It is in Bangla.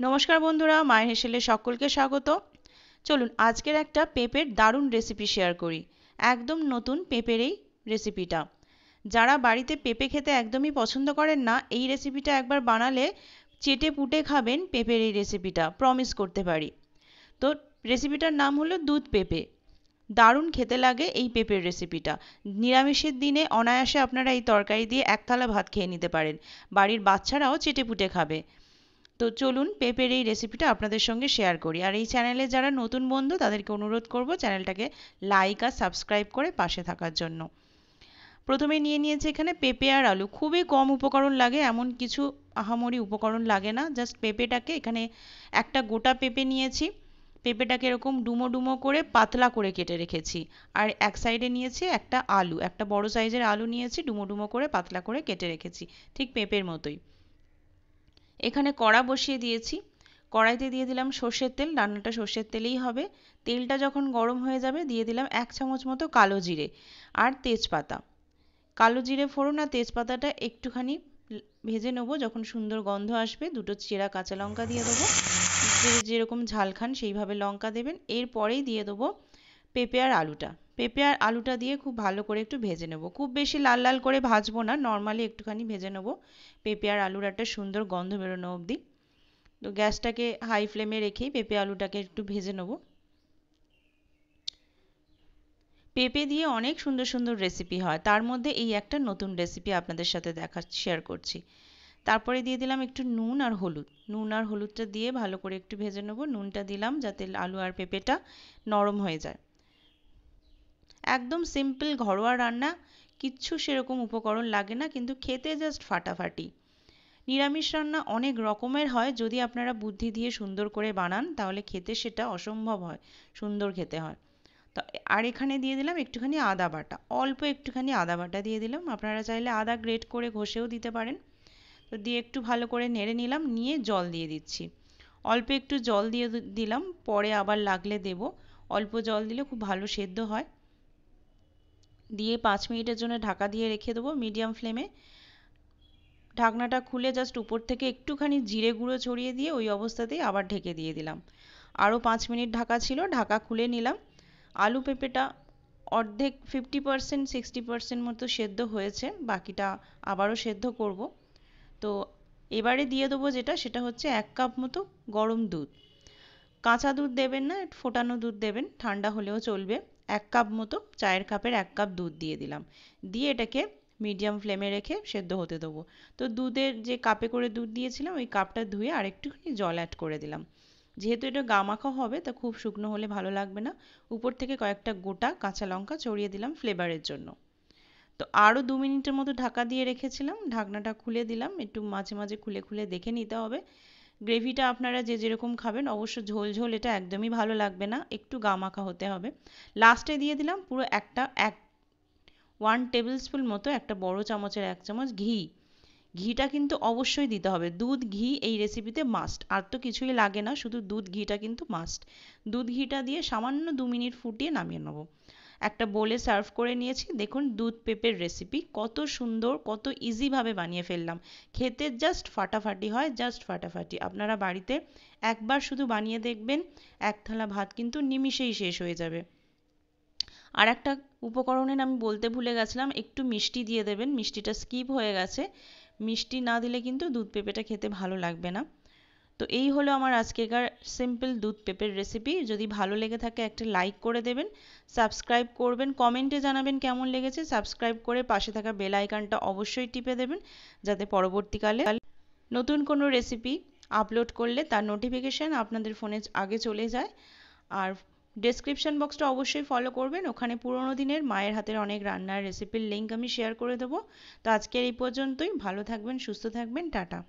নমস্কার বন্ধুরা, মায়ের হেসেলে সকলকে স্বাগত। চলুন আজকের একটা পেঁপের দারুণ রেসিপি শেয়ার করি। একদম নতুন পেঁপের এই রেসিপিটা। যারা বাড়িতে পেঁপে খেতে একদমই পছন্দ করেন না, এই রেসিপিটা একবার বানালে চেটে পুটে খাবেন পেঁপের এই রেসিপিটা, প্রমিস করতে পারি। তো রেসিপিটার নাম হলো দুধ পেঁপে। দারুণ খেতে লাগে এই পেঁপের রেসিপিটা। নিরামিষের দিনে অনায়াসে আপনারা এই তরকারি দিয়ে এক থালা ভাত খেয়ে নিতে পারেন। বাড়ির বাচ্চারাও চেটে পুটে খাবে। তো চলুন পেঁপের এই রেসিপিটা আপনাদের সঙ্গে শেয়ার করি। আর এই চ্যানেলে যারা নতুন বন্ধু তাদেরকে অনুরোধ করব চ্যানেলটাকে লাইক আর সাবস্ক্রাইব করে পাশে থাকার জন্য। প্রথমে নিয়ে নিয়েছি এখানে পেঁপে আর আলু। খুবই কম উপকরণ লাগে, এমন কিছু আহামরি উপকরণ লাগে না। জাস্ট পেঁপেটাকে এখানে একটা গোটা পেঁপে নিয়েছি। পেঁপেটাকে এরকম ডুমো ডুমো করে পাতলা করে কেটে রেখেছি। আর এক সাইডে নিয়েছি একটা আলু, একটা বড় সাইজের আলু নিয়েছি, ডুমো ডুমো করে পাতলা করে কেটে রেখেছি, ঠিক পেঁপের মতোই। এখানে কড়া বসিয়ে দিয়েছি। কড়াইতে দিয়ে দিলাম সর্ষের তেল, রান্নাটা সর্ষের তেলেই হবে। তেলটা যখন গরম হয়ে যাবে দিয়ে দিলাম 1 চামচ মতো কালো জিরে আর তেজপাতা। কালো জিরে ফোড়ন আর তেজপাতাটা একটুখানি ভেজে নেবো। যখন সুন্দর গন্ধ আসবে দুটো চেরা কাঁচা লঙ্কা দিয়ে দেবো। যেরকম ঝাল খান সেইভাবে লঙ্কা দেবেন। এরপরেই দিয়ে দেবো পেঁপে আর আলুটা। পেঁপে আর আলুটা দিয়ে খুব ভালো করে একটু ভেজে নেব। খুব বেশি লাল লাল করে ভাজবো না, নর্মালি একটুখানি ভেজে নেব পেঁপে আর আলুর একটা সুন্দর গন্ধ বেরোনো অবধি। তো গ্যাসটাকে হাই ফ্লেমে রেখেই পেঁপে আলুটাকে একটু ভেজে নেব। পেঁপে দিয়ে অনেক সুন্দর সুন্দর রেসিপি হয়, তার মধ্যে এই একটা নতুন রেসিপি আপনাদের সাথে শেয়ার করছি। তারপরে দিয়ে দিলাম একটু নুন আর হলুদ। নুন আর হলুদটা দিয়ে ভালো করে একটু ভেজে নেব। নুনটা দিলাম যাতে আলু আর পেঁপেটা নরম হয়ে যায়। একদম সিম্পল ঘরোয়া রান্না, কিচ্ছু সেরকম উপকরণ লাগে না, কিন্তু খেতে জাস্ট ফাটাফাটি। নিরামিষ রান্না অনেক রকমের হয়, যদি আপনারা বুদ্ধি দিয়ে সুন্দর করে বানান তাহলে খেতে সেটা অসম্ভব হয়, সুন্দর খেতে হয়। তো আর এখানে দিয়ে দিলাম একটুখানি আদা বাটা, অল্প একটুখানি আদা বাটা দিয়ে দিলাম। আপনারা চাইলে আদা গ্রেট করে ঘষেও দিতে পারেন। তো দিয়ে একটু ভালো করে নেড়ে নিলাম, নিয়ে জল দিয়ে দিচ্ছি। অল্প একটু জল দিয়ে দিলাম, পরে আবার লাগলে দেব। অল্প জল দিলে খুব ভালো সেদ্ধ হয়। দিয়ে 5 মিনিটের জন্য ঢাকা দিয়ে রেখে দেবো মিডিয়াম ফ্লেমে। ঢাকনাটা খুলে জাস্ট উপর থেকে একটুখানি জিরে গুঁড়ো ছড়িয়ে দিয়ে ওই অবস্থাতেই আবার ঢেকে দিয়ে দিলাম। আরও 5 মিনিট ঢাকা ছিল, ঢাকা খুলে নিলাম। আলু পেঁপেটা অর্ধেক 50% 60% মতো সেদ্ধ হয়েছে, বাকিটা আবারও সেদ্ধ করব। তো এবারে দিয়ে দেবো যেটা, সেটা হচ্ছে 1 কাপ মতো গরম দুধ। কাঁচা দুধ দেবেন না, ফোটানো দুধ দেবেন, ঠান্ডা হলেও চলবে। 1 কাপ মতো, চায়ের কাপের 1 কাপ দুধ দিয়ে দিলাম। দিয়ে এটাকে মিডিয়াম ফ্লেমে রেখে সেদ্ধ হতে দেবো। তো দুধের যে কাপে করে দুধ দিয়েছিলাম ওই কাপটা ধুয়ে আর একটুখানি জল অ্যাড করে দিলাম। যেহেতু এটা গামাখা হবে তা খুব শুকনো হলে ভালো লাগবে না। উপর থেকে কয়েকটা গোটা কাঁচা লঙ্কা ছড়িয়ে দিলাম ফ্লেভারের জন্য। তো আরও 2 মিনিটের মতো ঢাকা দিয়ে রেখেছিলাম। ঢাকনাটা খুলে দিলাম, একটু মাঝে মাঝে খুলে খুলে দেখে নিতে হবে। গ্রেভিটা আপনারা যে যেরকম খাবেন, অবশ্য ঝোল ঝোল এটা একদমই ভালো লাগবে না, একটু গামাখা হতে হবে। লাস্টে দিয়ে দিলাম পুরো 1 টেবিল স্পুন মতো, একটা বড় চামচের 1 চামচ ঘি। ঘিটা কিন্তু অবশ্যই দিতে হবে। দুধ ঘি এই রেসিপিতে মাস্ট, আর তো কিছুই লাগে না, শুধু দুধ ঘিটা কিন্তু মাস্ট। দুধ ঘিটা দিয়ে সামান্য 2 মিনিট ফুটিয়ে নামিয়ে নেব। একটা বোলে সার্ভ করে নিয়েছি। দেখুন দুধ পেঁপের রেসিপি কত সুন্দর, কত ইজিভাবে বানিয়ে ফেললাম। খেতে জাস্ট ফাটাফাটি হয়, জাস্ট ফাটাফাটি। আপনারা বাড়িতে একবার শুধু বানিয়ে দেখবেন, এক থালা ভাত কিন্তু নিমিষেই শেষ হয়ে যাবে। আর একটা উপকরণের আমি বলতে ভুলে গেছিলাম, একটু মিষ্টি দিয়ে দেবেন, মিষ্টিটা স্কিপ হয়ে গেছে। মিষ্টি না দিলে কিন্তু দুধ পেঁপেটা খেতে ভালো লাগবে না। তো এই হলো আমার আজকেকার সিম্পল দুধ পেঁপের রেসিপি। যদি ভালো লেগে থাকে একটা লাইক করে দেবেন, সাবস্ক্রাইব করবেন, কমেন্টে জানাবেন কেমন লেগেছে। সাবস্ক্রাইব করে পাশে থাকা বেল আইকনটা অবশ্যই টিপে দেবেন, যাতে পরবর্তীকালে নতুন কোনো রেসিপি আপলোড করলে তার নোটিফিকেশান আপনাদের ফোনে আগে চলে যায়। আর ডেসক্রিপশন বক্সটা অবশ্যই ফলো করবেন, ওখানে পুরোনো দিনের মায়ের হাতের অনেক রান্নার রেসিপির লিঙ্ক আমি শেয়ার করে দেবো। তো আজকের এই পর্যন্তই। ভালো থাকবেন, সুস্থ থাকবেন, টাটা।